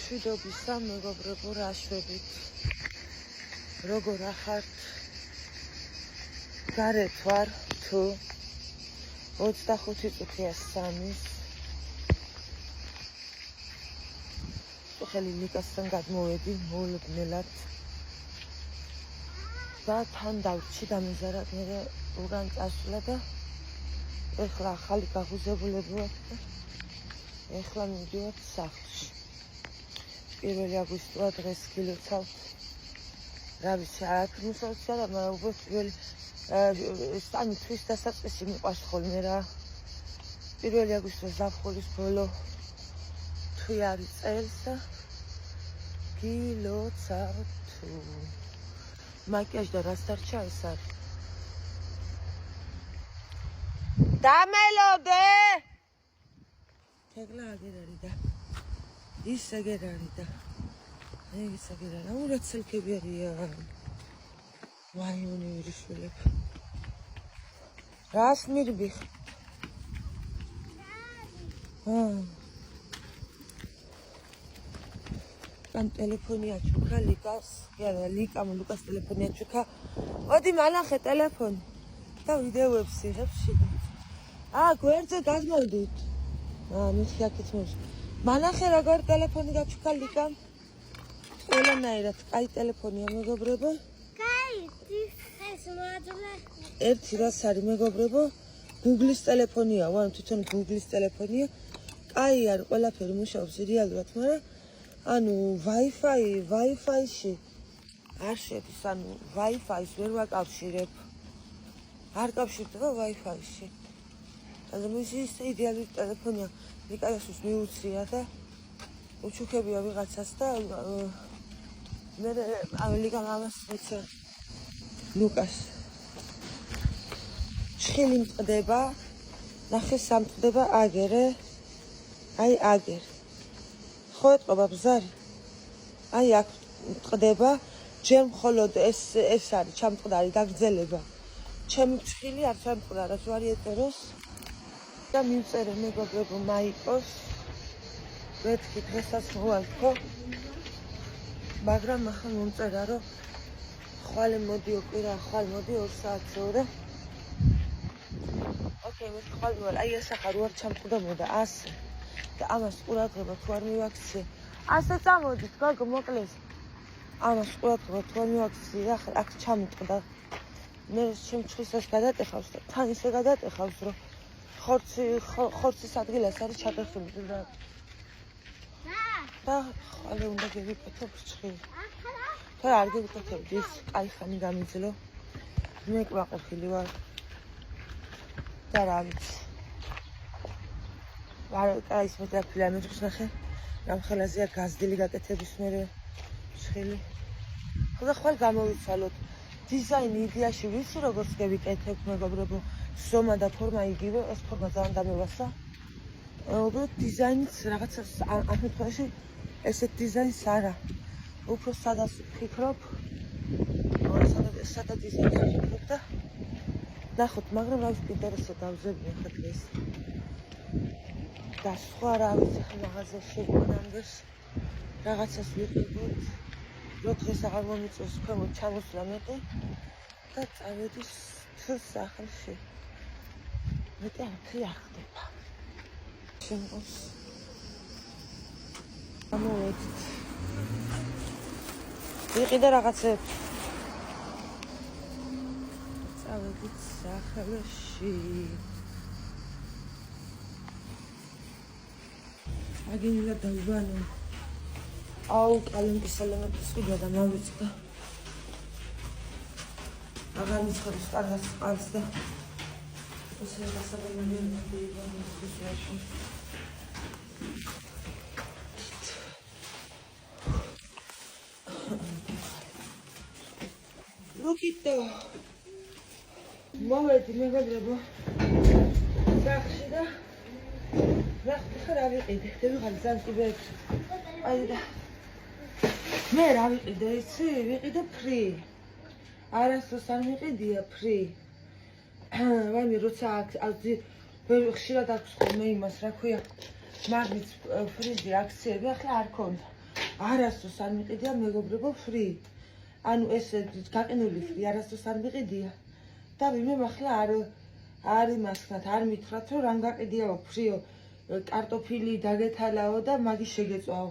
მშვიდობისა მეგობრებო, რა შვებით? როგორ ახართ? გარეთ ვარ თუ 25 წუთია 3-ის. ხელი ლიკასთან გადმოვედი მოულოდნელად და თან დავჭი დამეზარად მე უკან წასვლა და ეხლა ახალი გაგუზებულები ვარ და ეხლა მივდივარ სახლში. 1 აგვისტოა დღეს გილოცავთ. რა ვიცი, არაფერ მოსავსია და მაგრამ უბრალოდ სტანი თვის დასაწყისი მიყვარს ხოლმე რა. 1 აგვისტოს ზაფხულის ბოლო თვი არის წელს და გილოცავთ თუ მაკიაჟი და რას დარჩა ეს არის. დამელოდე! ეგლა აგერ არის და ის აგერ არის და ეს აგერ არის. უბრალოდ სელქები არიან. ვაი უნივერსიტეტები. რას მირბიხ? კან ტელეფონია ჩუქა ლიკას. ლიკამ ლუკას ტელეფონია ჩუქა. მოდი მანახე ტელეფონი. და ვიდეოებს იღებს შიგნით. გვერდზე გადმოვდით. მიხი აქეთ მოშ. მანახე როგორ ტელეფონი გაჩუქა ლიკამ. ყველანაირად კაი ტელეფონია მეგობრებო. კაი, ეს მოაძლა. ერთი რას არის მეგობრებო? Google-ის ტელეფონია, ვარ თვითონ Google-ის ტელეფონია. კაი არის, ყველაფერი მუშაობს რეალურად, მაგრამ ანუ Wi-Fi-ში არ შედის, ანუ Wi-Fi-ს ვერ ვაკავშირებ. არ კავშირდება Wi-Fi-ში. ანუ ის იდეალური ტელეფონია. ლიკაიაშვილს მიუცია და უჩუქებია ვიღაცას და მე ლიკამ ამას ეცა ლუკას ჩხილი მწყდება, ნახე სამწყდება აგერე. აი აგერ. ხო ეთყობა ბზარი. აი აქ მწყდება, ჯერ მხოლოდ ეს არის ჩამწყდარი გაგრძელება. ჩემი ჩხილი არ ჩამწყდა, რაც ვარ ეტეროს და მივწერე მეგობრებო მაიკოს. ვეთქი დღესაც მოვალქო. მაგრამ ახლა მომწერა რომ ხვალე მოდიო კვირა, ხვალ მოდი 2 საათზე. ოკეი, მე ხვალ ვარ. აი ეს ახლა როარ ჩამწყდებოდა ასე. და ამას ყურადღება თუ არ მივაქციე. ასე წამოდით, გოგო მოკლეს. ამას ყურადღება თუ არ მივაქციე, ახლა აქ ჩამწყდა. მე შემჩხისას გადატეხავს და თან ისე გადატეხავს, რომ ხორცის ადგილას არის ჩატეხილი და ხვალე უნდა გევიკეთებ ჩხილი. და არ გევიკეთებდი, ის კაი ხანი გამიძლო. მე კვაყოფილი ვარ. და რა ვიცი. ვარ ის მეტაფილი ამეჯს ნახე. რამხელაზეა გაზდილი გაკეთების მერე ჩხილი. ხოდა ხვალ გამოვიცალოთ. დიზაინი იდეაში ვიცი როგორც გევიკეთებ მეგობრებო. ზომა და ფორმა იგივე, ეს ფორმა ძალიან დამევასა. უბრალოდ დიზაინიც რაღაცა ამ შემთხვევაში ესეთ დიზაინს არა. უფრო სადაც ვფიქრობ. სადაც დიზაინს ვფიქრობ და ნახოთ, მაგრამ რა ვიცი ინტერესო დავზებნი ახლა დღეს. და სხვა რა ვიცი ხა მაღაზიაში მანდეს რაღაცას ვიყიდოთ. რო დღეს აღარ მომიწევს ქვემოთ ჩამოსვლა მეტი და წავედი სახლში. მეტი არაფერი არ ხდება. შემოს ამოვედით. ვიყიდე რაღაცებს. წავედით სახლში. აგინილა დავბანო. აუ, კალენკის ელემენტის ვიდა და მოვიწყდა. აღარ მიცხოვრის კარგად წყალს და ესე გასაგებია მოდიიბანო. ლუკიტო. მოვედი მეგობრებო. სახლში და რა ვიყიდე? ვიღალ ძალიან კიბეებს. აი და მე რა ვიყიდე იცი? ვიყიდე ფრი. არასდროს არ მიყიდია ფრი. ვაიმე როცა აქ ხშირად აქვს ხოლმე იმას რა ქვია მაგის ფრიზი აქციები ახლა არ ქონდა. არასდროს არ მიყიდია მეგობრებო ფრი. ანუ ეს გაყინული ფრი არასდროს არ მიყიდია. და ვინმე ახლა არ იმასხნათ, არ მითხრათ, რომ რამ გაყიდიაო ფრიო, კარტოფილი დაგეთალაო და მაგის შეგეწვაო.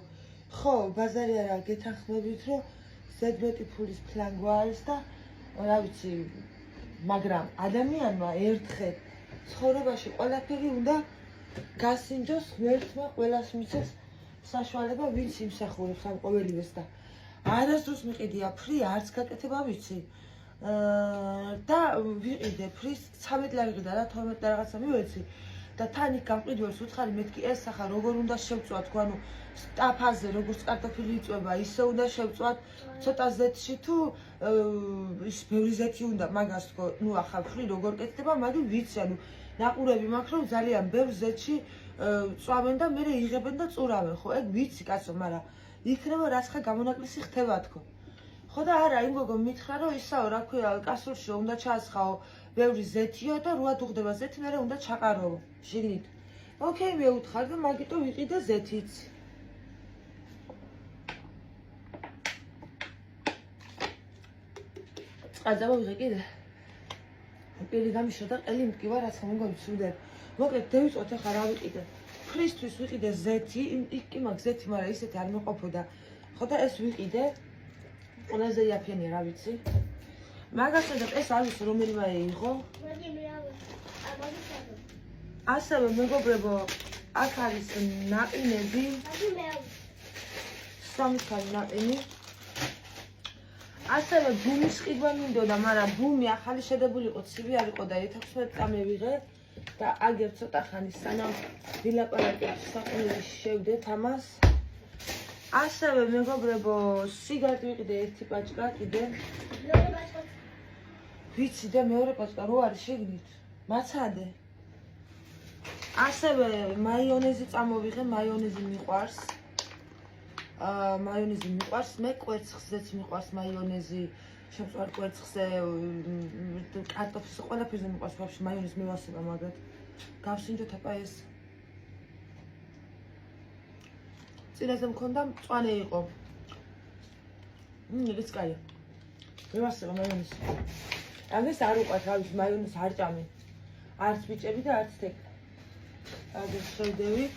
ხო, ბაზარი არა, გეთანხმებით, რომ ზედმეტი ფულის ფლანგვა არის და რა ვიცი, მაგრამ ადამიანმა ერთხელ ცხოვრებაში ყველაფერი უნდა გასინჯოს, ღმერთმა ყველას მიცეს საშუალება, ვინც იმსახურებს ამ ყოველივეს და არასდროს მიყიდია ფრი, არც გაკეთება ვიცი. და ვიყიდე ფრის 13 ლარი ყიდა რა 12 და რაღაცა მივეცი და თან იქ გამყიდვებს უთხარი მეთქი ეს ახლა როგორ უნდა შევწვათ თქვა ნუ სტაფაზე როგორც კარტოფილი იწვება ისე უნდა შევწვათ ცოტა ზეთში თუ ის ბევრი ზეთი უნდა მაგას თქო ნუ ახლა ფრი როგორ კეთდება მაგრამ ვიცი ანუ ნაყურები მაქვს რომ ძალიან ბევრ ზეთში წვავენ და მე იღებენ და წურავენ ხო ეგ ვიცი კაცო მაგრამ იქნება რაც ხა გამონაკლისი ხდება თქო ხო და არა იმ გოგო მითხრა რომ ისაო რა ქვია კასურში უნდა ჩაასხაო ბევრი ზეთიო და რუად უხდება ზეთი მერე უნდა ჩაყაროო შიგნით ოკეი მეუთხარ და მაგიტო ვიყიდე ზეთიც წყაძაბა ვიღე კიდე პირი გამიშო და ყელი მტკივა რაც მოგონი სუდებ მოკლედ დავიწყოთ ახლა რა ვიყიდე ქრისტვის ვიყიდე ზეთი იქ კი მაგ ზეთი მაგრამ ისეთი არ მეყოფოდა ხო და ეს ვიყიდე ყველაზე იაფიანია რა ვიცი. მაგასაც ეს არის რომელიმე იყო. ასევე მეგობრებო, აქ არის ნაყინები. სამი ხანი ნაყინი. ასევე ბუმის ყიდვა მინდოდა, მაგრამ ბუმი ახალი შედებული იყო, ცივი არ იყო და 16 წამე ვიღე და აგერ ცოტა ხანი სანამ ვილაპარაკებ საყურეში შევდეთ ამას. ასევე მეგობრებო, სიგარეტი ვიყიდე ერთი პაჭკა კიდე. მეორე პაჭკა. ვიცი და მეორე პაჭკა რო არის შეგნით? მაცადე. ასევე მაიონეზი წამოვიღე, მაიონეზი მიყვარს. მაიონეზი მიყვარს, მე კვერცხზეც მიყვარს მაიონეზი. შემწვარ კვერცხზე, კარტოფილზე, ყველაფერზე მიყვარს ვაფშე მაიონეზი მევასება მაგრად. გავსინჯოთ აბა ეს. წინაზე მქონდა მწვანე იყო. ის კაია. მევასება მაიონეზი. ამას არ უყვართ, რა ვიცი, მაიონეზი არ ჭამენ. არც ბიჭები და არც თექ. აგერ შევდევი.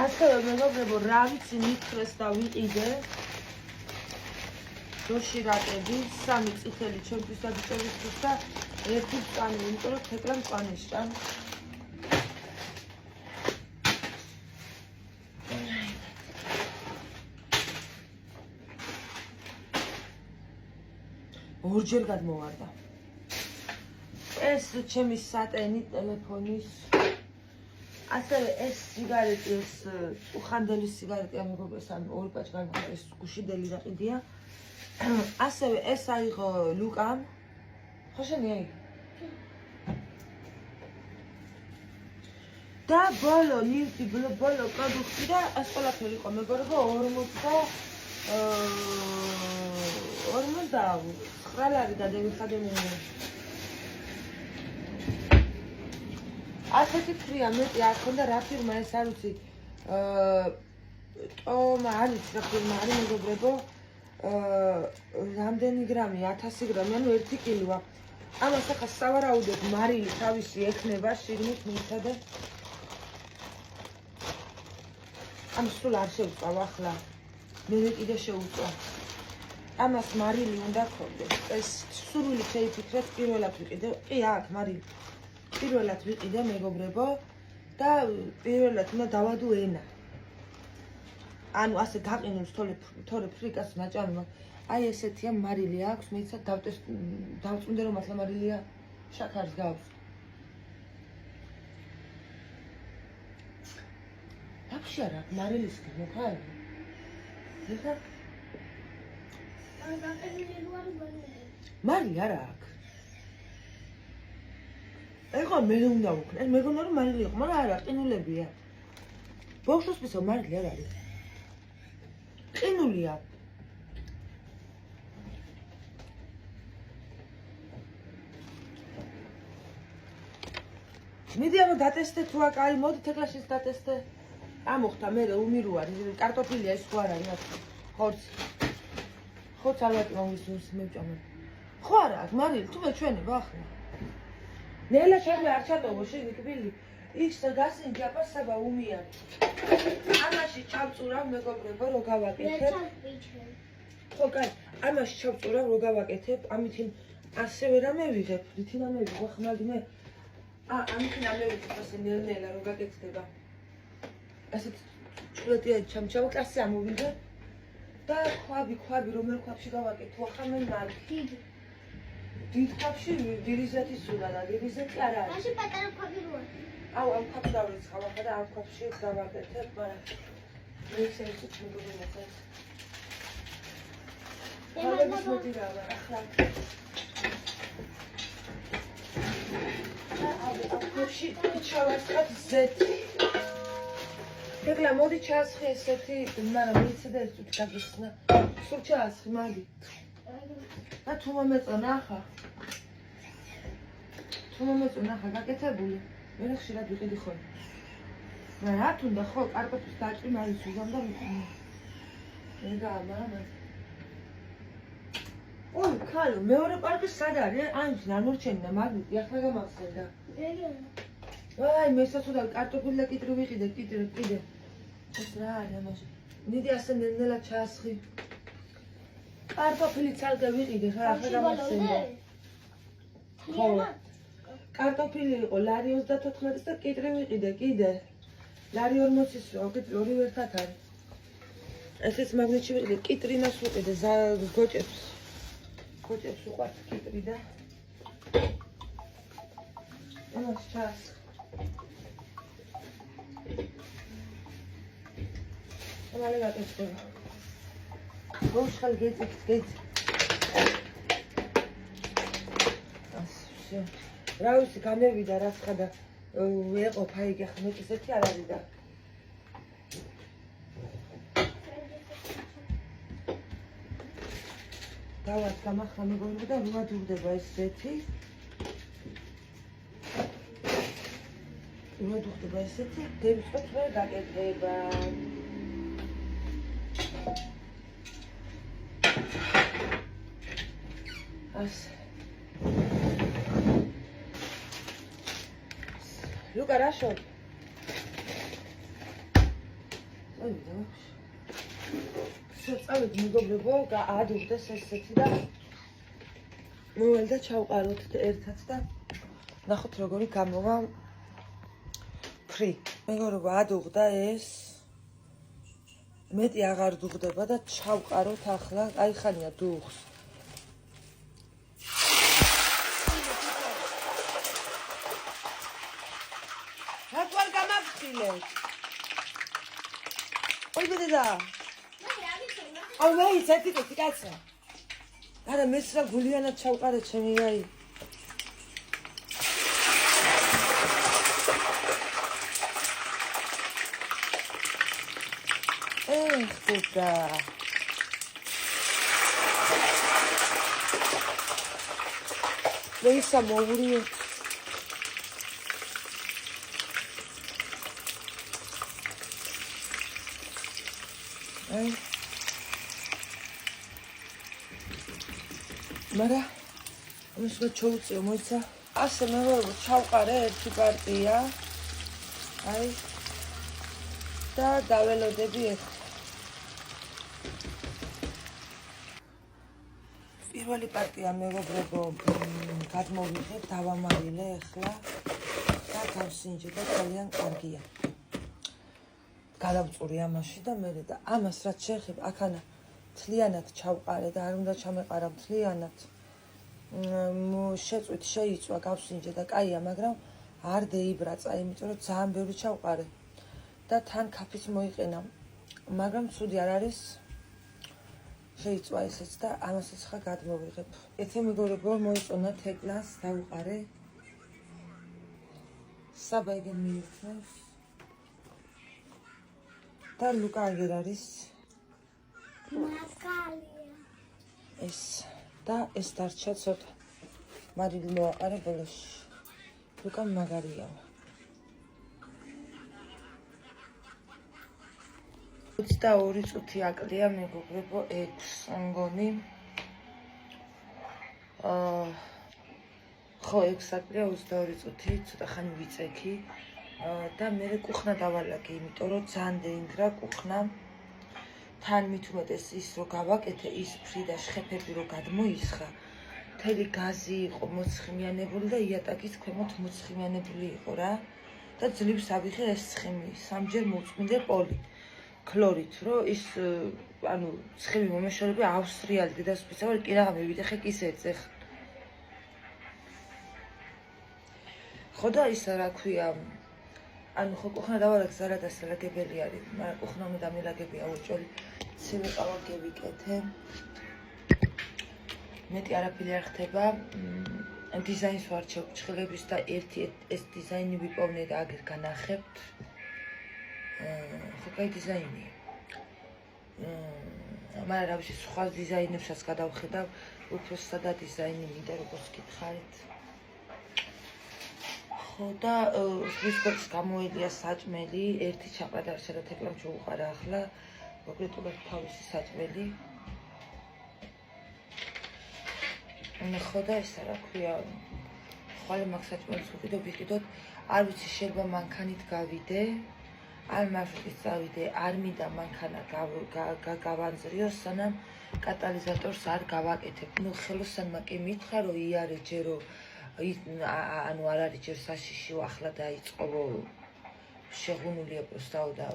ასევე მეგობრებო, რა ვიცი მითხრეს და ვიყიდე. დოშირაკები, 3 წითელი ჩემთვის და ბიჭებისთვის და 1 მწვანე, იმიტომ რომ თეკლა მწვანე შტან. ორჯერ გადმოვარდა. ეს ჩემი სატენი ტელეფონის. ასევე ეს სიგარეტი, ეს უხანდელი სიგარეტი ამეგობრებს ან ორი პაჭკა ეს გუშინდელი რაყიდია. ასევე ეს აიღო ლუკამ. ხო შენია იქ? და ბოლო ნივთი ბოლო პროდუქტი და ეს ყველაფერი იყო მეგობრებო 49 ლარი გადავიხადე მე. ასეთი ფრია მეტი არ ქონდა რა ფირმა ეს არ ვიცი. ტომა არის რა ფირმა არის მეგობრებო. რამდენი გრამი 1000 გრამი ანუ 1 კილოა. ამას ახლა სავარაუდოდ მარილი თავისი ექნება შიგნით მიცადე. ამ სულ არ შევწავ ახლა. მე კიდე შევწვა. ამას მარილი უნდა ქონდეს. ეს სურვილი შეიფიქრეთ პირველად ვიყიდე. კი აქ მარილი. პირველად ვიყიდე მეგობრებო და პირველად უნდა დავადო ენა. ანუ ასე გაყინულს თორე ფრიკას ნაჭამი მაგ. აი ესეთია მარილი აქვს, მეცა დავწუნდე რომ მართლა მარილია შაქარს გავს. ვაფშე არა მარილის მოხარ. ეხა მარილი არა აქვს. ეხა მე უნდა ვუქნე. მეგონა რომ მარილი იყო, მაგრამ არა, ყინულებია. ბავშვს მისო მარილი არ არის. ყინულია. მიდი ანუ დატესტე თუ აკაი, მოდი თეკლაშიც დატესტე. ამოხდა მე უმირუარი კარტოფილია ის ხო არ არის ხორცი ხორცი ალბათ მომისურს მევჭამე ხო არა აქ მარილი თუ მე ჩვენი ვახლა ნელა ჩემი არ ჩატოვო შენი კბილი ის გასინჯი აპა საბა უმია ამაში ჩავწურავ მეგობრებო რო გავაკეთებ ხო კაი ამაში ჩავწურავ რო გავაკეთებ ამით ასევე რა მევიღებ რითი რა მევიღო ხმალდი მე ამით რა მევიღებ ასე ნელ-ნელა რო გაკეთდება ასეთ ჭულეთია ჩამჩავა კასი ამოვიღე და ხვაბი რომელ ხვაბში გავაკეთო ახლა მე მალკი დიდ ხვაბში დირიზეთის სულა და დირიზეთი არ არის მაშინ პატარა ხვაბი როა აუ ამ ხვაბში დავიწყავ ახლა და ამ ხვაბში გავაკეთებ მაგრამ მე შეიძლება მოგობრუნდეს ხალების მოდირავა ახლა ხვაბში ჩავაწყებ ზეთი ეგლა მოდი ჩასხი ესეთი მაგრამ მიცედა ეს თვითი გაგიხსნა სულ ჩასხი მაგი და თუ მომეწონა ახლა გაკეთებული მე ხშირად ვიყიდი ხოლმე მაგრამ რა თუნდა ხო კარტოფილს დაჭრი მაინც უზამ და მე გაამარა ой ქალო მეორე პარკი სად არის აინც არ მორჩენია მაგნიტი ახლა გამახსენდა ვაი მე სასუდა კარტოფილი და კიტრი ვიყიდე კიდე ეს რა არის ამაში ნიდი ასე ნელ-ნელა ჩასხი კარტოფილი ცალკე ვიყიდე ხა ახლა გამახსენდა ხო კარტოფილი იყო ლარი 34-ის და კიტრი ვიყიდე კიდე ლარი 40-ის რო კიტრი ორივე ერთად არის ესეც მაგნიტში ვიყიდე კიტრინას ვიყიდე გოჭებს უყვართ კიტრი და ამას ჩასხი მალე გაკეთდება გოშხალ გეწი ასე რა ვიცი გამევიდა რა ხადა ეყოფა იგი ახლა მე ისეთი არ არის და დავას გამახლა მეგობრებო და როა დურდება ეს ზეთი დევიწყოთ ვერ გაკეთება ასე ლუკა რა შობ წავით მეგობრებო აადუღდეს ესეთი და მოვალ და ჩავყაროთ ერთად და ნახოთ როგორი გამოვა ფრი მეგობრებო აადუღდა ეს მეტი აღარ დუღდება და ჩავყაროთ ახლა აი ხანია დუღს რა თوار გამახსილე ой ბედა აუ მე ისეთი კაცო არა მეც რა გულიანად ჩავყარე ჩემი აი ხუდა ვეისა მოვურიე მარა ამის ჩოუწიო მოიცა ასე მე ჩავყარე ერთი პარტია აი და დაველოდები ახლა პირველი პარტია მეგობრებო გადმოვიღებ დავამარილე ახლა და გავსინჯე და ძალიან კარგია გადავწური ამაში და მე და ამას რაც შეეხება აქანა თლიანად ჩავყარე და არ უნდა ჩამეყარა თლიანად შეწვით შეიწვა გავსინჯე და კაია მაგრამ არ დაიბრაცა იმიტომ რომ ძალიან ბევრი ჩავყარე და თან კაფეც მოიყენა მაგრამ ცუდი არ არის შეიწვა ესეც და ამასაც ხა გადმოვიღებ ეთე მეგობრებო მოიწონა თეკლას დავუყარე საბაიგენ მიიქნევს და ლუკა აგერ არის მაგალია ეს და ეს დარჩა ცოტა მარილი მოაყარე ბოლოში ლუკა მაგარია 22 წუთი აკლია მეგობრებო 6 მგონი ხო 6 აკლია 22 წუთი ცოტა ხანი ვიწექი და მე კუხნა დავალაგე იმიტომ რომ ძალიან დეინგრა კუხნა თან მით უმეტეს ის რომ გავაკეთე ის ფრიდა შხეფები რომ გადმოისხა მთელი გაზი იყო მოცხიმიანებული და იატაკის ქვემოთ მოცხიმიანებული იყო რა და ძლივს ავიღე ეს ცხიმი სამჯერ მოუწმინდე პოლი ქლორით რომ ის ანუ ცხიმი მომეშორები ავსტრიალი დედასვიცავი კი რაღა მივიდე ხე კისერზე ხო და ისა რა ქვია ანუ ხო კუხნა დავალაგე ზარადასალაგებელი არის მაგრამ კუხნა უნდა დამილაგებია უჭოლი ცივი ყავა გევიკეთე მეტი არაფერი არ ხდება დიზაინს ვარჩევ ჭხილების და ერთი ეს დიზაინი ვიპოვნე და აგერ განახებთ ხო კაი დიზაინია მაგრამ რა ვიცი სხვა დიზაინებსაც გადავხედავ უფრო სადა დიზაინი მინდა როგორც გითხარით ხო და ვისკოტს გამოელია საჭმელი ერთი ჩაყრა და შეიძლება თეკლამ ჩაუყარა ახლა მოგეტყობთ თავისი საჭმელი ხო და ისა რა ქვია ხვალე მაგ საჭმელს ვიყიდოთ არ ვიცი შეიძლება მანქანით გავიდე არ მარშრუტით წავიდე არ მინდა მანქანა გავანძრიო სანამ კატალიზატორს არ გავაკეთებ ნუ ხელოსანმა კი მითხრა რომ იარე ჯერო ანუ არ არის ჯერ საშიშიო ახლა დაიწყო შეღუნულია პროსტაო და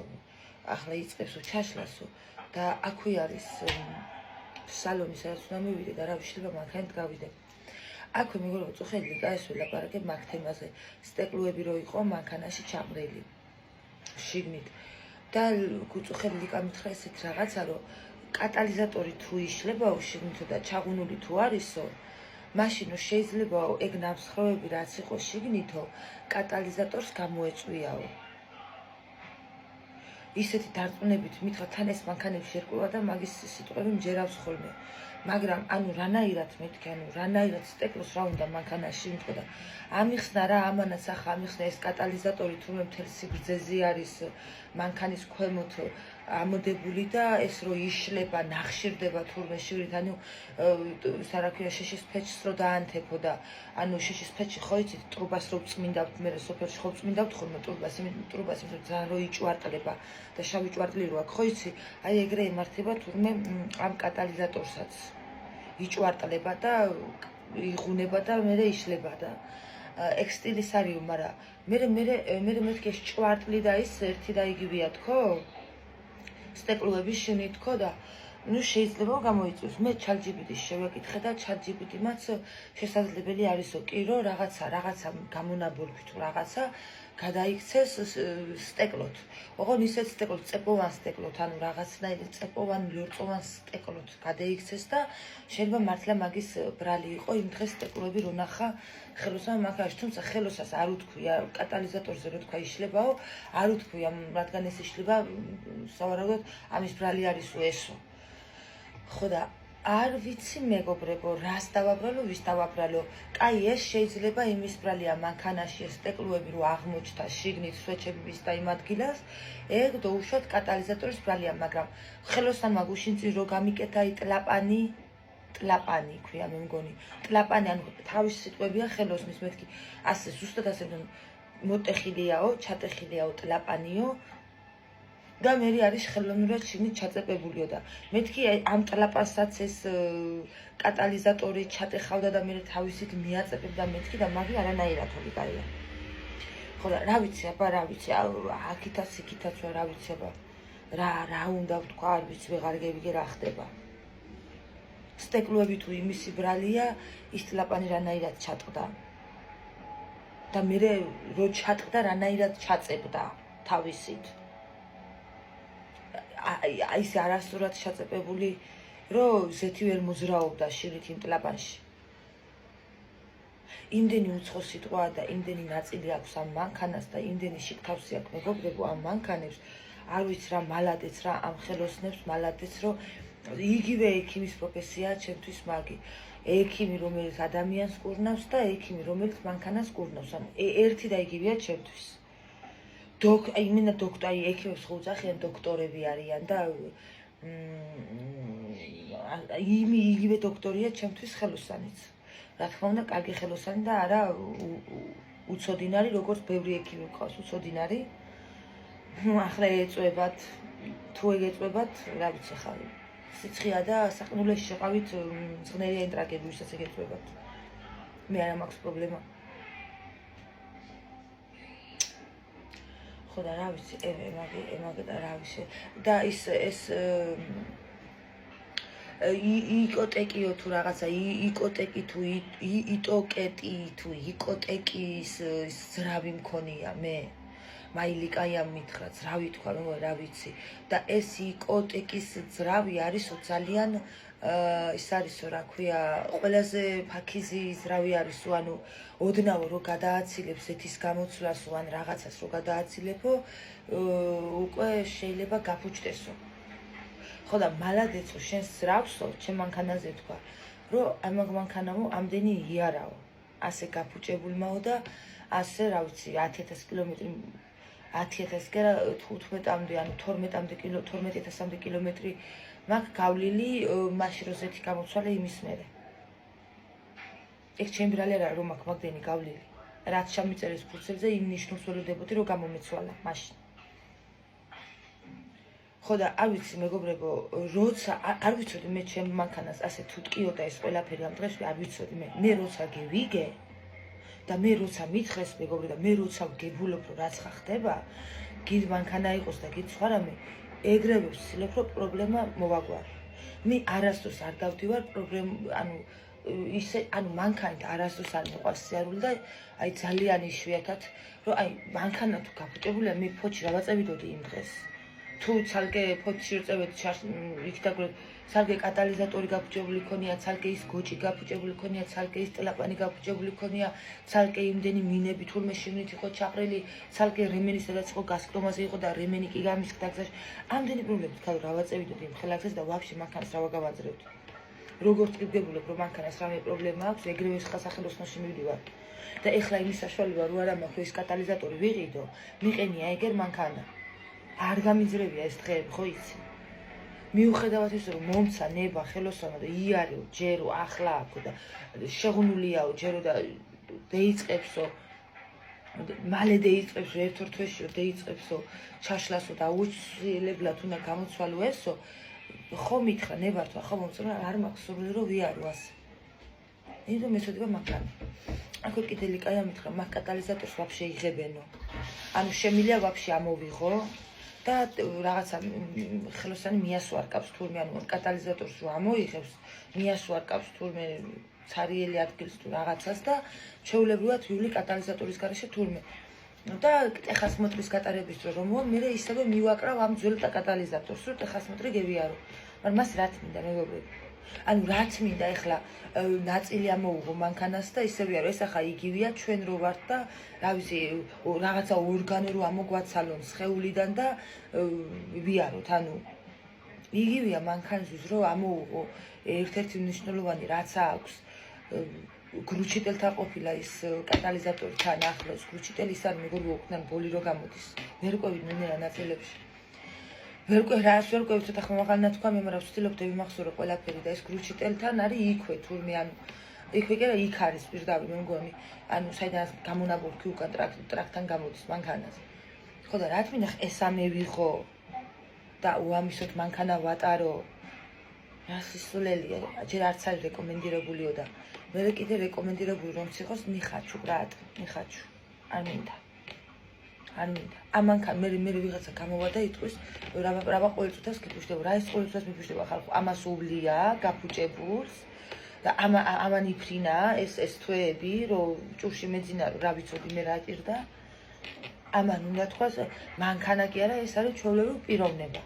ახლა იწყებსო ჩაშლასო და აქვე არის სალონი სადაც უნდა მივიდე და რა შეიძლება მანქანით გავიდე აქვე მეგობრებო წუხელი გაესვე ლაპარაკებ მაგ თემაზე სტეკლუები რო იყო მანქანაში ჩამრელი შიგნით და გუწუხელი ლიკა მითხრა ესეთ რაღაცა რომ კატალიზატორი თუ იშლებაო შიგნითო და ჩაღუნული თუ არისო მაშინო შეიძლება ეგ ნამსხვრევები რაც იყო შიგნითო კატალიზატორს გამოეწვიაო ისეთი დარწმუნებით მითხრა თან ეს მანქანებში ერკვევა და მაგის სიტყვები მჯერავს ხოლმე მაგრამ ანუ რანაირად მეთქი ანუ რანაირად სტეკლოს რა უნდა მანქანაში მიტყვა და ამიხსნა რა ამანაც ახლა ამიხსნა ეს კატალიზატორი თურმე მთელ სიგრძეზე არის მანქანის ქვემოთ ამოდებული და ეს რო იშლება ნახშირდება თურმე შიგნით ანუ სარაქვია შეშის ფეჩს რო დაანთებო და ანუ შეშის ფეჩი ხო იცით ტრუბას რო წმინდავთ მე სოფელში ხო წმინდავთ ხოლმე ტრუბას იმიტომ ძალიან რო იჭვარტლება და შავი ჭვარტლი რო აქვს ხო იცი აი ეგრე ემართება თურმე ამ კატალიზატორსაც იჭვარტლება და იღუნება და მე იშლება და ეგ სტილის არისო მაგრამ მე მეთქი ეს ჭვარტლი და ის ერთი და იგივეა თქო სტეკლუების შენით თქო და ნუ შეიძლება გამოიწვიოს მე ChatGPT-ს შევეკითხე და ChatGPT-მაც შესაძლებელი არისო კი რომ რაღაცა გამონაბოლქვი თუ რაღაცა გადაიქცეს სტეკლოთ ოღონ ისეთ სტეკლოთ წეპოვან სტეკლოთ ანუ რაღაცნაირი წეპოვან ლორწოვან სტეკლოთ გადაიქცეს და შეიძლება მართლა მაგის ბრალი იყო იმ დღეს სტეკლოები რო ნახა ხელოსამ მანქანაში თუმცა ხელოსას არ უთქვია კატალიზატორზე რო თქვა იშლებაო არ უთქვია რადგან ეს იშლება სავარაუდოდ ამის ბრალი არისო ესო ხო და არ ვიცი მეგობრებო რას დავაბრალო ვის დავაბრალო კაი ეს შეიძლება იმის ბრალია მანქანაში ეს სტეკლუები რო აღმოჩნდა შიგნით სვეჩების და იმ ადგილას ეგ დაუშვათ კატალიზატორის ბრალია მაგრამ ხელოსანმა გუშინწი რო გამიკეთა ტლაპანი ქვია მე მგონი ტლაპანი ანუ თავის სიტყვებია ხელოსნის მეთქი ასე ზუსტად ასე მოტეხილიაო ჩატეხილიაო ტლაპანიო და მე არის ხელოვნურად შიგნით ჩაწეპებულიო და მეთქი ამ ტლაპანსაც ეს კატალიზატორი ჩატეხავდა და მე თავისით მიაწეპებდა მეთქი და მაგი არანაირად ვიყარია ხო და რა ვიცი აბა რა ვიცი აქითაც იქითაც რა ვიცი აბა რა უნდა ვთქვა არ ვიცი ვეღარ გევიგე რა ხდება სტეკლუები თუ იმისი ბრალია ის ტლაპანი რანაირად ჩატყდა და მე რო ჩატყდა რანაირად ჩაწებდა თავისით აი ეს არასდროულად ჩაწეპებული რომ ზეთი ვერ მოძრაობდა შიგნით იმ ტლაპანში იმდენი უცხო სიტყვაა და იმდენი ნაწილი აქვს ამ მანქანას და იმდენი შიგთავსი აქვს მეგობრებო ამ მანქანებს არ ვიცი რა მალადეც რა ამ ხელოსნებს მალადეც რომ იგივე ექიმის პროფესიაა ჩემთვის მაგი ექიმი რომელიც ადამიანს კურნავს და ექიმი რომელიც მანქანას კურნავს ანუ ერთი და იგივეა ჩემთვის იმენა დოქტორი ექიმებს ხო უძახიან დოქტორები არიან და იგივე დოქტორია ჩემთვის ხელოსანიც. რა თქმა უნდა, კარგი ხელოსანი და არა უცოდინარი, როგორც ბევრი ექიმი ყავს უცოდინარი. ახლა ეწვებათ, თუ ეგეწვებათ, რა ვიცი ხა. სიცხეა და საყნულეში შეყავით მძღნელი ენტრაგები, ვისაც ეგეწვებათ. მე არ მაქვს პრობლემა. ხო და რა ვიცი, ემაგე და რა ვიცი. და ეს იკოტეკიო თუ რაღაცა, იკოტეკი თუ იტოკეტი თუ იკოტეკის ზრავი მქონია მე. მაილიკაიამ მითხრა, ზრავი თქვა, რა ვიცი. და ეს იკოტეკის ზრავი არისო ძალიან ის არისო, რა ქვია, ყველაზე ფაქიზი ზრავი არისო, ანუ ოდნავ რო გადააცილებს ეთის გამოცვლას ან რაღაცას რო გადააცილებო, უკვე შეიძლება გაფუჭდესო. ხო და მალადეცო შენ ზრავსო, ჩემ მანქანაზე თქვა, რომ ამ მანქანამო ამდენი იარაო. ასე გაფუჭებულმაო და ასე რა ვიცი 10000 კილომეტრი 10000 კი არა 15-მდე ანუ 12,000-მდე კილომეტრი მაგ გავლილი მაშინ რო ზეთი გამოცვალე იმის მერე. ეგ ჩემი ბრალი არა რომ მაქვს მაგდენი გავლილი. რაც შემიწერეს ფურცელზე იმ ნიშნულს ველოდებოდი რომ გამომეცვალა მაშინ. ხო და არ ვიცი მეგობრებო, როცა არ ვიცოდი მე ჩემ მანქანას ასე თუ ტკიოდა ეს ყველაფერი ამ დღეს არ ვიცოდი მე როცა გევიგე და მე როცა მითხრეს მეგობრო და მე როცა გებულობ რომ რაც ხდება, გიდ მანქანა იყოს და გიდ სხვა რამე, ეგრევე ვცდილობ რომ პრობლემა მოვაგვარო. მე არასდროს არ დავდივარ ანუ მანქანით არასდროს არ მიყვარს სიარული და აი ძალიან იშვიათად რომ აი მანქანა თუ გაფუჭებულია მე ფოჩი რა ვაწევიდოდი იმ დღეს. თუ ცალკე ფოჩში რწევით იქ დაგვერდ ცალკე კატალიზატორი გაფუჭებული ქონია, ცალკე ის გოჭი გაფუჭებული ქონია, ცალკე ის ტელაპანი გაფუჭებული ქონია, ცალკე იმდენი მინები თურმე შიგნით იყო ჩაყრილი, ცალკე რემენი სადაც იყო გასკრომაზე იყო და რემენი კი გამისხდა გზაში. ამდენი პრობლემები თქვა რა ვაწევიდოდი იმ ხელახსას და ვაფშე მანქანას რა ვაგავაძრევდი. როგორც კი ვგებულობ რომ მანქანას რამე პრობლემა აქვს, ეგრევე სახელოსნოში მივდივარ. და ეხლა იმის საშუალება რო არ მაქვს რომ ის კატალიზატორი ვიყიდო, მიყენია ეგერ მანქანა. არ გამიძრებია ეს დღეები, ხო იცი? მიუხედავად ის რომ მომცა ნება ხელოსანო და იარეო ჯერო ახლა აქო და შეღუნულიაო ჯერო და დეიწყებსო მალე დეიწყებს ერთ-ორ თვეშიო დეიწყებსო ჩაშლასო და აუცილებლად უნდა გამოცვალო ესო ხო მითხრა ნებართვა ხო მომწონა არ მაქვს სურვილი რომ ვიარო ასე იმიტომ მესოდება მანქანა აქ კიდე ლიკაია მითხრა მაგ კატალიზატორს ვაფშე იღებენო ანუ შემილია ვაფშე ამოვიღო და რაღაცა ხელოსანი მიასვარკავს თურმე ანუ კატალიზატორს რო ამოიღებს მიასვარკავს თურმე ცარიელი ადგილს თუ რაღაცას და ჩვეულებრივად ვივლი კატალიზატორის გარეშე თურმე და ტეხასმეტრის გატარების დრო რომ მე ისევე მივაკრავ ამ ძველ კატალიზატორს რომ ტეხასმეტრი გევიარო მაგრამ მას რაც მინდა მეგობრები ანუ რაც მინდა ეხლა ნაწილი ამოუღო მანქანას და ისევე არა ეს ახლა იგივეა ჩვენ რო ვართ და რა ვიცი რაღაცა ორგანო რო ამოგვაცალონ სხეულიდან და ვიაროთ ანუ იგივეა მანქანისთვის რო ამოუღო ერთ-ერთი მნიშვნელოვანი რაც აქვს გრუჩიტელთან ყოფილა ის კატალიზატორი თან ახლოს გრუჩიტელი ის არ მეგობრებო უკან ბოლი რო გამოდის ვერ ყვევიდნენ რა ნაწილებში ვერ ყვევით ცოტა ხმა მაღალ ნათქვა მე მაგრამ ვცდილობ და ვიმახსოვრო ყველაფერი და ეს გრუჩიტელთან არის იქვე თურმე ანუ იქვე კი არა იქ არის პირდაპირ მე მგონი ანუ საიდანაც გამონაბოლქვი უკან ტრაქთან გამოდის მანქანას ხო და რა თქმა უნდა ეს ამევიღო და უამისოდ მანქანა ვატარო რა სისულელია ჯერ არც არის რეკომენდირებულიო და მე კიდე რეკომენდირებული რომ ციხოს ნიხაჩუ ბრატ ნიხაჩუ არ მინდა ამ მანქანა მე ვიღაცა გამოვა და იტყვის რა ყოველ წუთას გიფუშდება რა ეს ყოველ წუთას მიფუშდება ხალხო ამას უვლია გაფუჭებულს და ამან იფრინა ეს თვეები რომ ჭურში მეძინა რა ვიცოდი მე რა ჭირდა ამან უნდა თქვას მანქანა კი არა ეს არის ჩვეულებრივი პიროვნება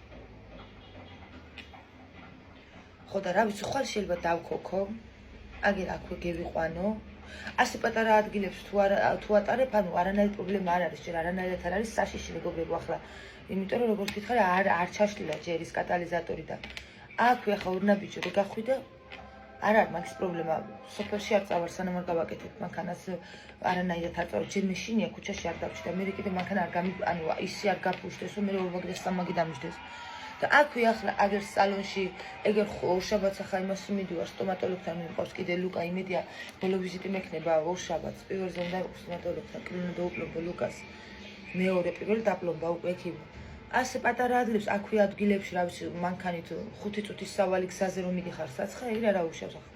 ხო და რა ვიცი ხვალ შეიძლება დავქოქო აგერ აქვე გევიყვანო ასე პატარა ადგილებს თუ ატარებ ანუ არანაირი პრობლემა არ არის ჯერ არანაირად არ არის საშიში მეგობრებო ახლა იმიტომ რომ როგორც გითხარი არ ჩაშლილა ჯერ ის კატალიზატორი და აქვე ახლა ორნაბიჯი რო გახვიდა არა არ მაგის პრობლემა სოფელში არ წავარ სანამ არ გავაკეთებ მანქანას არანაირად არ წავარ ჯერ მეშინია ქუჩაში არ დავჭი და მე კიდე მანქანა არ ანუ ისი არ გაფუშდეს რომ მე ორბაგი და სამაგი დამждდეს და აქვე ახლა აგერ სალონში ეგერ ორშაბათს ახლა იმას მიდივარ სტომატოლოგთან მიყვავს კიდე ლუკა იმედია ბოლო ვიზიტი მექნება ორშაბათს პირველზე უნდა იყოს სტომატოლოგთან კლინა დაუპლომბო ლუკას მეორე პირველ დაპლომბა უკვე იქ ასე პატარა ადგილებს აქვე ადგილებში რა ვიცი მანქანით 5 წუთის სავალი გზაზე რომ მიდიხარ საცხა ეგრე არა უშავს ახლა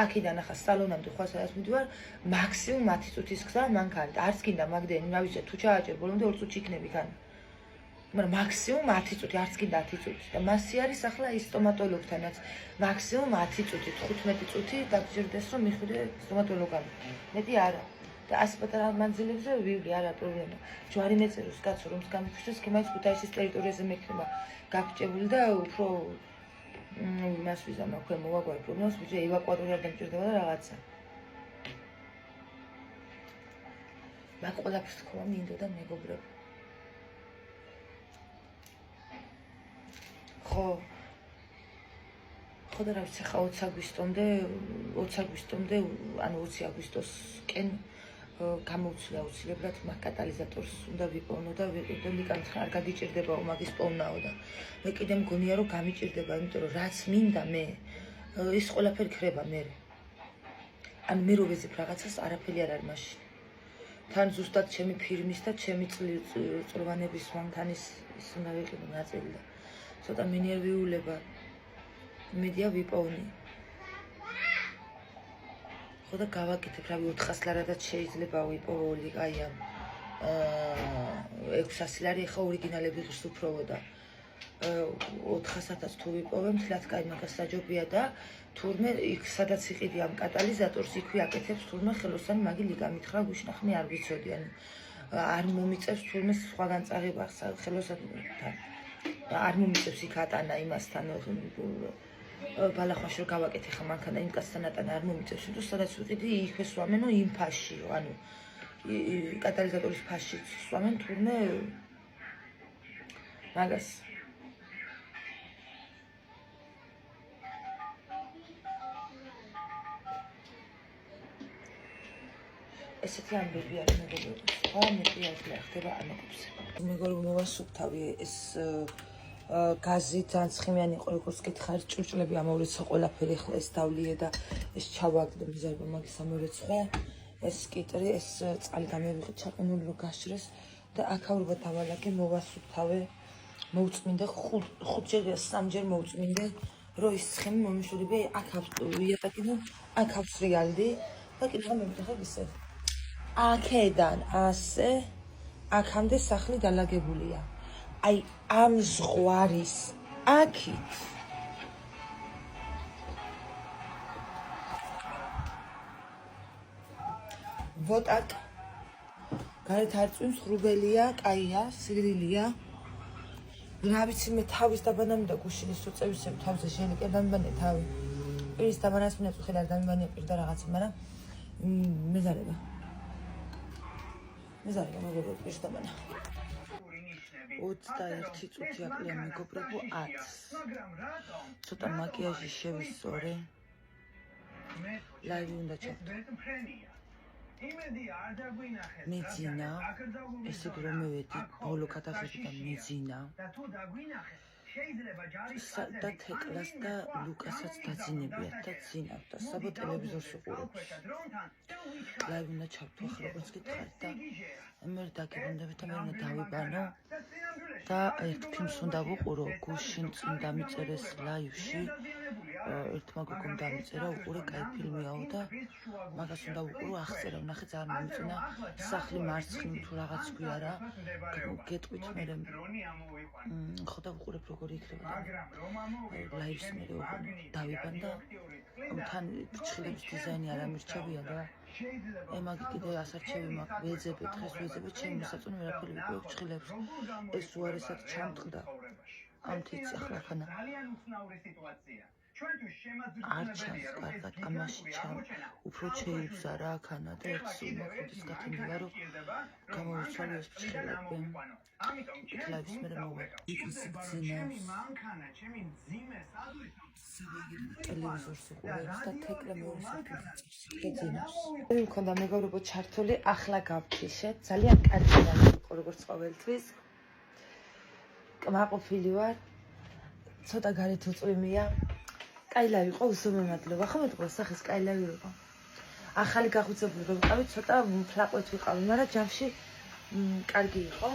აქედან ახლა სალონამდე ხვალ სადაც მიდივარ მაქსიმუმ 10 წუთის გზა მანქანით არც გინდა მაგდენი რა ვიცი თუ ჩააჭერ ბოლომდე 2 წუთში იქნები ხან მაგრამ მაქსიმუმ 10 წუთი არც გინდა 10 წუთი და მასი არის ახლა ის სტომატოლოგთანაც მაქსიმუმ 10 წუთი 15 წუთი დაგჭირდეს რომ მიხვიდე სტომატოლოგამდე მეტი არა და ასე პატარა მანძილებზე ვივლი არა პრობლემა ჯვარი მეწეროს კაცო რომ გამიფუშტეს კემაის ქუთაისის ტერიტორიაზე მექნება გაგჭებული და უფრო იმას ვიზამ აქვე მოვაგვარი პრობლემას ბიჭო ევაკუატორი არ დამჭირდება და რაღაცა მაგ ყველაფერს თქვა მინდოდა მეგობრებო ხო და რა ვიცი ხა 20 აგვისტომდე ანუ 20 აგვისტოსკენ გამოვცვლა აუცილებლად მაგ კატალიზატორს უნდა ვიპოვნო და ვიყიდო ლიკამს არ გადიჭირდებაო მაგის პოვნაო და მე კიდე მგონია რომ გამიჭირდება იმიტომ რომ რაც მინდა მე ის ყველაფერი ქრება მე ან მე რო ვეძებ რაღაცას არაფერი არ არის მაშინ თან ზუსტად ჩემი ფირმის და ჩემი წლოვანების მანქანის ის უნდა ვიყიდო ნაწილი და ცოტა მინერვიულება მედია ვიპოვნი ხო და გავაკეთებ რავი 400 ლარადაც შეიძლება ვიპოვო აი ამ 600 ლარი ხა ორიგინალები ღირს უფროვო და 400-ს თუ ვიპოვე მთლად კაი მაგას საჯობია და თურმე იქ სადაც იყიდი ამ კატალიზატორს იქვე აკეთებს თურმე ხელოსანი მაგი ლიკა მითხრა გუშნახნი არ ვიცოდი ანუ არ მომიწევს თურმე სხვაგან წაღება ხელოსანთან და არ მომიწევს იქ ატანა იმასთან ბალახვაში რომ გავაკეთე ხა მანქანა იმ კაცთან ატანა არ მომიწევს თუ სადაც ვიყიდი იქვე სვამენო იმ ფასში ანუ კატალიზატორის ფასში სვამენ თურმე მაგას ესეთი ამბები არის მეგობრებო სხვა მეტი არ ხდება ამბებს მეგობრებო მოვასუფთავი ეს გაზი ძალიან ცხიმიანი იყო როგორც გითხარ ჭურჭლები ამოვრეცხა ყველაფერი ახლა ეს დავლიე და ეს ჩავაგდე მიზარბა მაგის ამოვრეცხა ეს კიტრი ეს წყალი გამევიღე ჩაყინული რო გაშრეს და აქავრობა დავალაგე მოვასუფთავე მოუწმინდე 5-ჯერ 3-ჯერ მოუწმინდე რო ის ცხიმი მომიშურებე აქ აქვს იატაკი და აქ აქვს რეალდი და კიდევ მემტეხა ისე აქედან ასე აქამდე სახლი დალაგებულია აი ამ ზღვარის აქით ვოტაკ გარეთ არ წვიმს ღრუბელია კაია სიგრილია რა ვიცი მე თავის დაბანამდე გუშინის რო წევისებ თავზე შენიკე დამიბანე თავი პირის დაბანას მინდა წუხელი არ დამიბანია პირ და რაღაცა მაგრამ მეზარება მეგობრებო პირის დაბანა 21 წუთი აკლია მეგობრებო 10 ცოტა მაკიაჟი შევისწორე ლაივი უნდა ჩავდო მეძინა ესე რომ მევედი ბოლო გადაღები და მეძინა და თეკლას და ლუკასაც დაძინებიათ და ძინავ და საბა ტელევიზორს უყურებს ლაივი უნდა ჩავდო ახლა როგორც გითხარით და მე დაგებინდებით და მე უნდა დავიბანო და ერთ ფილმს უნდა ვუყურო გუშინ წინ დამიწერეს ლაივში ერთმა გოგომ დამიწერა უყურე კაი ფილმიაო და მაგას უნდა ვუყურო აღწერა ვნახე ძალიან მომწონა სახლი მარცხნივ თუ რაღაც გვიარა გეტყვით მე ხო და ვუყურებ როგორი იქნება ლაივს მე დავიბან და თან ფრჩხილების დიზაინი არ ამირჩევია და ემაგი კიდე ასარჩევი მაქვს ვეძებე დღეს ვეძებე ჩემი მოსაწონი ვერაფერი ვიყო ფრჩხილებს ეს უარესად ჩამტყდა ამ თიც ახლა ხანა არ ჩანს კარგად ამაში ჩამ უფრო შეიბზა რა ხანა და ერთ მოხდის გათენდება რომ გამოვიცვალე ეს ფრჩხილები კლავის მე მოვა იქ სიგძინავს ტელევიზორს უყურებს და თეკლე მეორე საფრთხეს ეძინავს. მე მქონდა მეგობრებო ჩართული, ახლა გავთიშეთ. ძალიან კარგი იყო როგორც ყოველთვის. კმაყოფილი ვარ. ცოტა გარეთ უწვიმია. კაილავი იყო უსმო მადლობა. ხო მეტყვა სახეს კაილავი იყო. ახალი გახვიცებული რომ ვიყავი, ცოტა ფლაყვეთ ვიყავი, მაგრამ ჯამში კარგი იყო.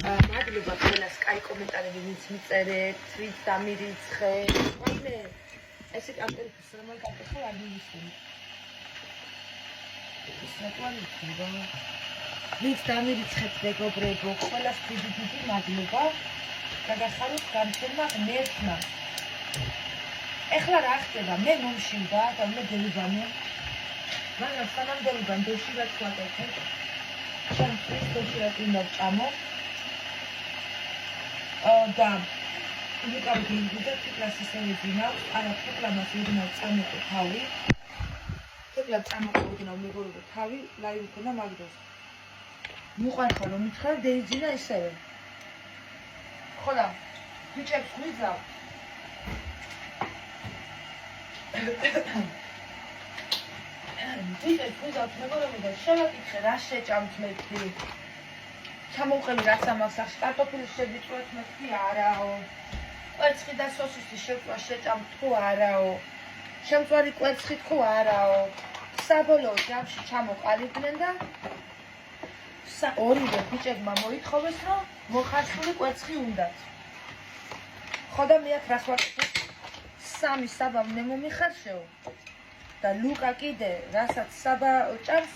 მადლობა ყველას, კაი კომენტარები ვინც მიწერეთ, ვინც დამირიცხე. ვაიმე, ესე კამპელფს რომ მოგაკეთე არ მივისმენ. ის ნაკვალი ხდება. ვინც დამირიცხეთ მეგობრებო, ყველას დიდი მადლობა. გადახაროთ განცემა ღმერთმა. ეხლა რა ხდება? მე მომშივდა და მე დევიბანე. მაგრამ სანამ დევიბან დოშივად ვაკეთე. შენ დოშივად უნდა ვჭამო. და ვიკავდი და თეკლას ისევე ვინავს, არა თეკლამას ვინავს წამოყო თავი. თეკლას წამოყო ვინავს მეგობრებო თავი, ლაივი ქონა მაგდროს. მიყვარხო რომ მითხრა დეიძინა ისევე. ხოლა ბიჭებს ვიძავ. ბიჭებს ვიძავ მეგობრებო და შევაკითხე რა შეჭამთ მეთქი. ჩამოვყენი რაც ამასახ კარტოფილის შევიწვეთ მეთქი არაო. კვერცხი და სოსისი შევწვა შეჭამთ თუ არაო. შემწვარი კვერცხი თუ არაო. საბოლოო ჯამში ჩამოყალიბდნენ და ორივე ბიჭებმა მოითხოვეს რომ მოხარშული კვერცხი უნდათ. ხო და მე აქ რას ვაკეთებ? სამი საბა მე მომიხარშეო. და ლუკა კიდე რასაც საბა ჭამს,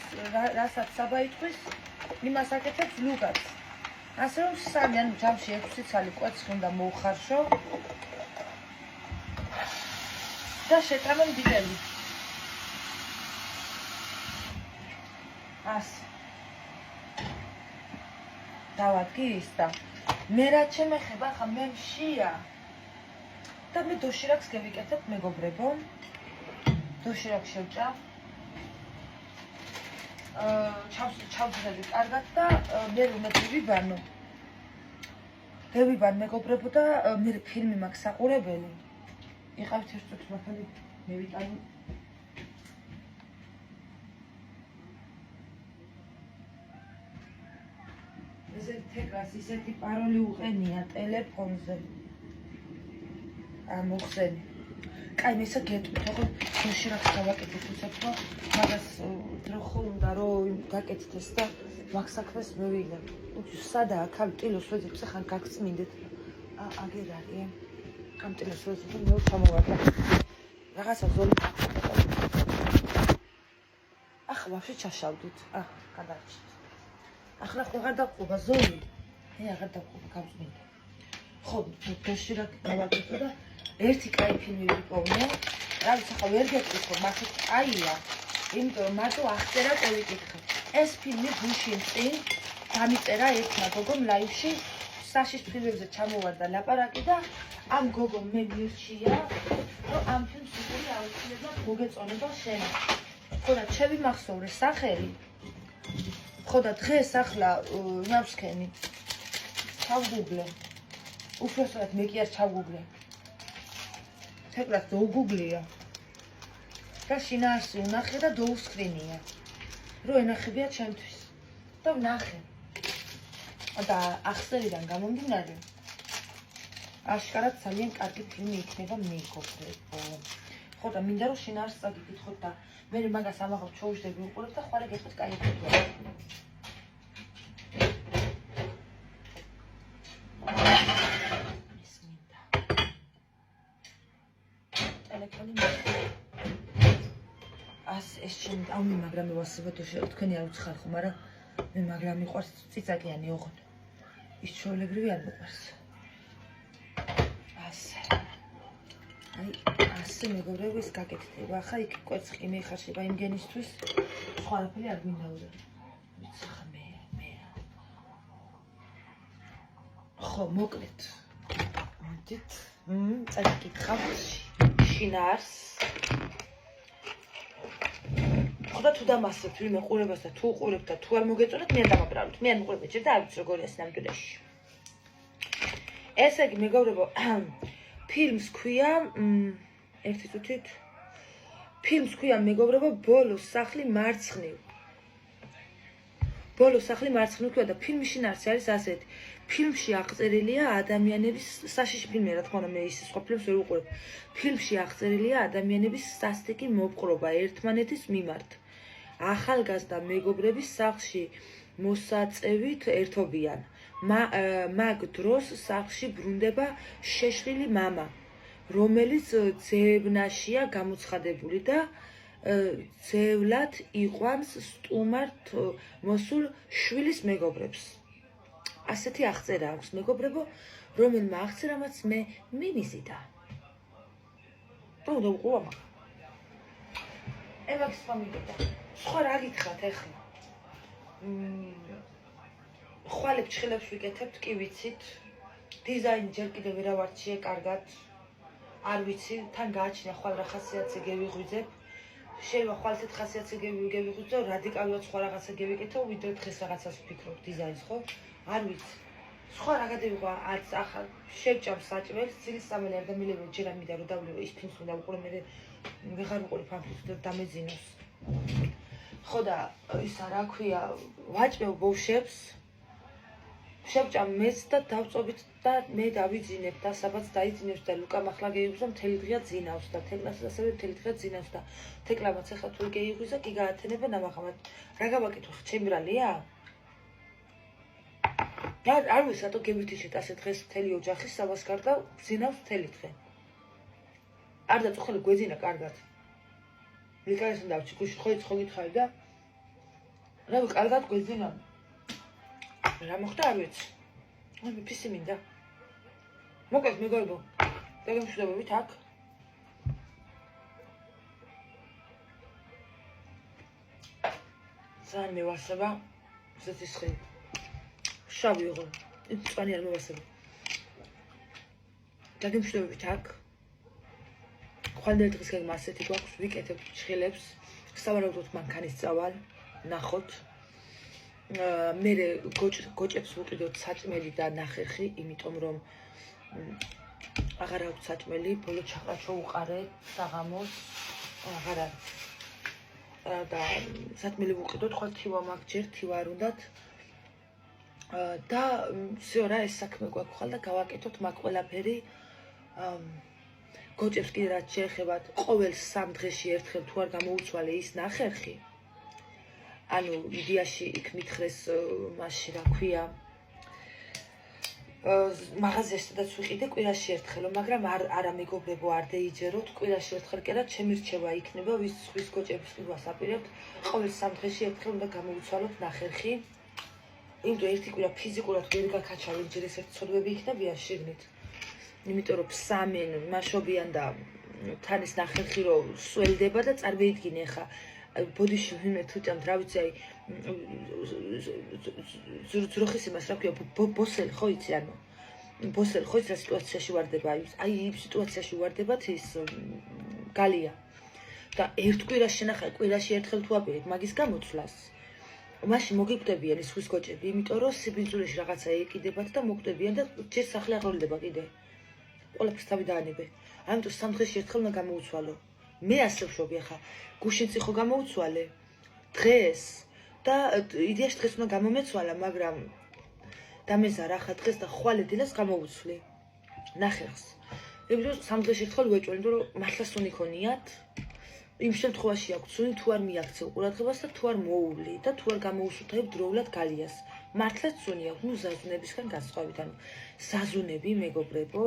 რასაც საბა იტყვის, იმას აკეთებს ლუკაც. ასე რომ სამი ანუ ჯამში 6 ცალი კვერცხი უნდა მოუხარშო. და შეტანონ ბიჭები. ასე დავადგი ის და მე რაც შემეხება ხა მე მშია და მე დოშირაკს გევიკეთებ მეგობრებო. დოშირაკს შევჭამ. ჩავძრები კარგად და მე რომ მეთვიბანო. გევიბან მეგობრებო და მე ფილმი მაქვს საყურებელი. იყავით ერთ წუთს მაგალი მე ვიტანი. ესეთი თეკლას ისეთი პაროლი უყენია ტელეფონზე. მოხსენი. კაი მე ისე გეტყვით, ხო დოშირაკს გავაკეთებ უცებ, მაგას დრო უნდა რომ გაკეთდეს და მაგ საქმეს მევიღებ. სადაა ხალ ტილოს ვეძებს ხან გაგწმინდეთ. აგერ არის. ამ ტილოს ვეძებს მე ჩამოვარდა. რაღაცა ზოლი. ახლა ვაფშე ჩაშავდით. გადარჩით. ახლა აღარ დაყვება ზოლი. აღარ დაყვება გავწმინდა. ხო, დოშირაკ გავაკეთე და ერთი კაი ფილმი ვიპოვნე. რა ვიცი ხა ვერ გეტყვით რომ მართლა კაია. იმიტომ რომ მარტო აღწერა წევიკითხე. ეს ფილმი გუშინ წინ დამიწერა ერთმა გოგომ ლაივში საშიშ ფილმებზე ჩამოვარდა ლაპარაკი და ამ გოგომ მე მირჩია რომ ამ ფილმს უყური აუცილებლად მოგეწონება შენ. ხო და ჩემი მახსოვრე სახელი. ხო და დღეს ახლა ნავსქენი ჩავგუგლე. უბრალოდ მე კი არ ჩავგუგლე. თეკლას დაუგუგლია. და შინაარსი უნახე და დაუსკრინია. რო ენახებია ჩემთვის. და ვნახე. და ახსენიდან გამომდინარე. აშკარად ძალიან კარგი ფილმი იქნება მეგობრებო. ხო და მინდა რომ შინაარსს წაგიკითხოთ და მე მაგას ამაღავ ჩაუждები უყურებ და ხვალე გეტყვით კაი იქნება. ეს ჩემი ამი მაგრამ მევასებოთ თქვენი არ უცხარ ხო, მაგრამ მე მაგრამ მიყვარს ციცაკიანი ოღონდ. ის ჩვეულებრივი არ მიყვარს. ასე. აი, ასე მეგობრებო ის გაკეთდება. ახლა იქ კვერცხი მეხარშება იმგენისთვის, სხვა არაფერი არ მინდაოდა. ვიცი ხა მე. ხო, მოკლედ. მოდით. წაგიკითხავთ შინაარსს. ხოდა თუ დამასწრებთ ვინმე ყურებას და თუ უყურებთ და თუ არ მოგეწონათ, მე არ დამაბრალოთ. მე არ მიყურებ ჯერ და არ ვიცი როგორია ეს ნამდვილში. ესე იგი მეგობრებო, ფილმს ქვია ერთი წუთით. ფილმს ქვია მეგობრებო, ბოლოს სახლი მარცხნივ. ბოლოს სახლი მარცხნივ ქვია და ფილმის შინაარსი არის ასეთი. ფილმში აღწერილია ადამიანების საშიში ფილმია, რა თქმა უნდა, მე ის სხვა ფილმს ვერ ვუყურებ. ფილმში აღწერილია ადამიანების სასტიკი მოპყრობა ერთმანეთის მიმართ. ახალგაზრდა მეგობრების სახლში მოსაწევით ერთობიან. მაგ დროს სახლში ბრუნდება შეშლილი მამა, რომელიც ძევნაშია გამოცხადებული და ძევლად იყვანს სტუმართ მოსულ შვილის მეგობრებს. ასეთი აღწერა აქვს მეგობრებო, რომელმა აღწერამაც მე მიმიზიდა. და უყურა მაგ. ევაქს ფამილია. სხვა რა გითხრათ ახლა? ხვალებ ჩხილებს ვიკეთებთ, კი ვიცით. დიზაინი ჯერ კიდევ ვერ ავარჩიე კარგად. არ ვიცი, თან გააჩნია ხვალ რა ხასიათზე გევიღვიძებ. შეიძლება ხვალ ესეთ ხასიათზე გევიღვიძებ და რადიკალურად სხვა რაღაცა გევიკეთო, ვიდრე დღეს რაღაცას ვფიქრობ დიზაინს, ხო? არ ვიცი. სხვა რა გადავიღვა, არც ახალ შევჭამ საჭმელს, ცილის სამელი არ დამილევი, ჯერ ამიდა რომ დავლევ ის ფილმს უნდა უყურე, მე ვეღარ ვუყურებ ამ ფილმს და დამეძინოს. ხო და ისა რა ქვია, ვაჭმევ ბავშვებს. შევჭამ მეც და დავწობით და მე დავიძინებ და საბაც დაიძინებს და ლუკამ ახლა გეიღვიზა მთელი დღეა ძინავს და თეკლას ასევე მთელი დღეა ძინავს და თეკლამაც ახლა თუ გეიღვიზა კი გაათენება ნამახამად. რა გავაკეთო, ჩემი ბრალია? არ ვიცი, რატო გევითიშეთ ასე დღეს მთელი ოჯახი საბას გარდა ძინავს მთელი დღე. არ დაწუხელი გვეძინა კარგად. მიკარეს დავჭი გუში ხო გითხარი და რა კარგად გვეძინა. რა მოხდა არ ვიცი. მე ფისი მინდა. მოკლედ მეგობრებო, დაგემშვიდობებით აქ. ძალიან მევასება ზეთისხი. შავი იყო. მწვანე არ მევასება. დაგემშვიდობებით აქ. ხვალდელი დღის გეგმა ასეთი გვაქვს, ვიკეთებთ ჩხილებს. სავარაუდოდ მანქანის წავალ, ნახოთ. მე გოჭებს ვუყიდოთ საჭმელი და ნახერხი, იმიტომ რომ აღარ აქვს საჭმელი, ბოლო ჩაყრაჩო უყარე საღამოს, აღარ არის. და საჭმელი ვუყიდოთ, ხვალ თივა მაქვს ჯერ, თივა არ უნდათ. და всё რა ეს საქმე გვაქვს ხალ და გავაკეთოთ მაგ ყველაფერი. გოჭებს კიდე რაც შეეხებათ, ყოველ 3 დღეში ერთხელ თუ არ გამოუცვალე ის ნახერხი. ანუ იდეაში იქ მითხრეს მასში რა ქვია მაღაზიაში სადაც ვიყიდე კვირაში ერთხელ, მაგრამ არა მეგობრებო, არ დაიჯეროთ კვირაში ერთხელ კიდე ჩემი რჩევა იქნება, ვის გოჭების ყიდვას აპირებთ, ყოველ 3 დღეში ერთხელ უნდა გამოუცვალოთ ნახერხი. იმიტომ ერთი კვირა ფიზიკურად ვერ გაქაჩავენ, ჯერ ეს ერთი ცოდვები იქნებიან შიგნით. იმიტომ რომ ფსამენ, მაშობიან და თან ეს ნახერხი რომ სველდება და წარმოიდგინე ხა ბოდიში ვინმე თუ ჭამთ, რა ვიცი, აი ზრუხის იმას რა ქვია, ბოსელი ხო იცი, ანუ ბოსელი ხო იცი რა სიტუაციაში ვარდება, აი იმ სიტუაციაში ვარდებათ ის გალია. და ერთ კვირაში შენახე, კვირაში ერთხელ თუ აპირებ მაგის გამოცვლას. მაშინ მოგიკვდებიან ის ხვის გოჭები, იმიტომ რომ სიბინძურეში რაღაცა ეკიდებათ და მოგკვდებიან და ჯერ სახლი აღროლდება კიდე. ყველაფერს თავი დაანებე. ამიტომ 3 დღეში ერთხელ უნდა გამოუცვალო. მე ასე ვშობი ახლა. გუშინც იყო გამოუცვალე დღეს და იდეაში დღეს უნდა გამომეცვალა, მაგრამ დამეზარა ახლა დღეს და ხვალე დილას გამოუცვლი ნახერხს. იმიტომ 3 დღეში ერთხელ ვეჭველი, იმიტომ რომ მართლა სუნი ქონიათ. იმ შემთხვევაში აქვს სუნი თუ არ მიაქცევ ყურადღებას და თუ არ მოუვლი და თუ არ გამოუსუთებ დროულად გალიას. მართლაც სუნი აქვს, ნუ ზაზუნებისგან განსხვავებით, ანუ ზაზუნები მეგობრებო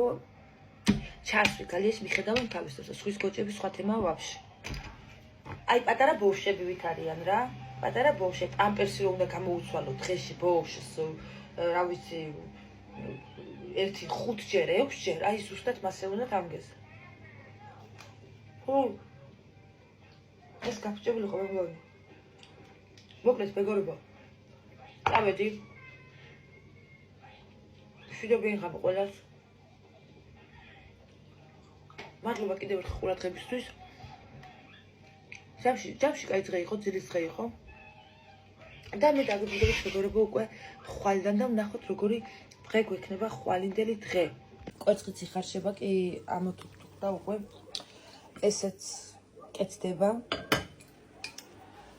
ჩასვი გალიას მიხედავენ თავის დროს, სხვის გოჭები სხვა თემაა ვაფშე. აი პატარა ბავშვები ვით არიან რა, პატარა ბავშვები, ამპერსი რომ უნდა გამოუცვალო დღეში ბავშვს, რა ვიცი, 1-5 ჯერ, 6 ჯერ, აი ზუსტად მასე უნდა ამგეს. ხო ეს გაფრჩებულიყო მეგობრებო. მოკლედ მეგობრებო, წავედი. მშვიდობიანი ღამე ყველას. მადლობა კიდევ ერთხელ ყურადღებისთვის. ჯამში კაი დღე იყო, ძილის დღე იყო. და მე დაგიბრუნდებით მეგობრებო უკვე ხვალიდან და ვნახოთ როგორი დღე გვექნება ხვალინდელი დღე. კვერცხიც იხარშება კი ამოთუქდა უკვე. ესეც კეთდება.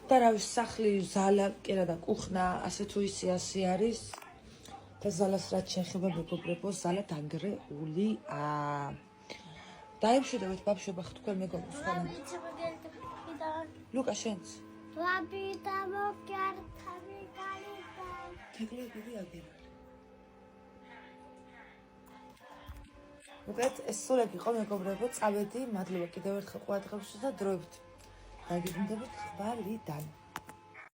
და რა ვიცი, სახლი, ზალა, კერა და კუხნა, ასე თუ ისე ასე არის. და ზალას რაც შეეხება მეგობრებო, ზალა დანგრეულია. დაემშვიდობეთ ბავშვობა თქვენ მეგობრებს ხოლმე. ლუკა შენც? ლაბიდა მოკერტავი კალიდა. თეკლები აგერა. უკეთ ეს სულები იყო მეგობრებო, წავედი, მადლობა კიდევ ერთხელ ყურადღებისთვის და დროებით. დაგიგმდებით ხვალიდან.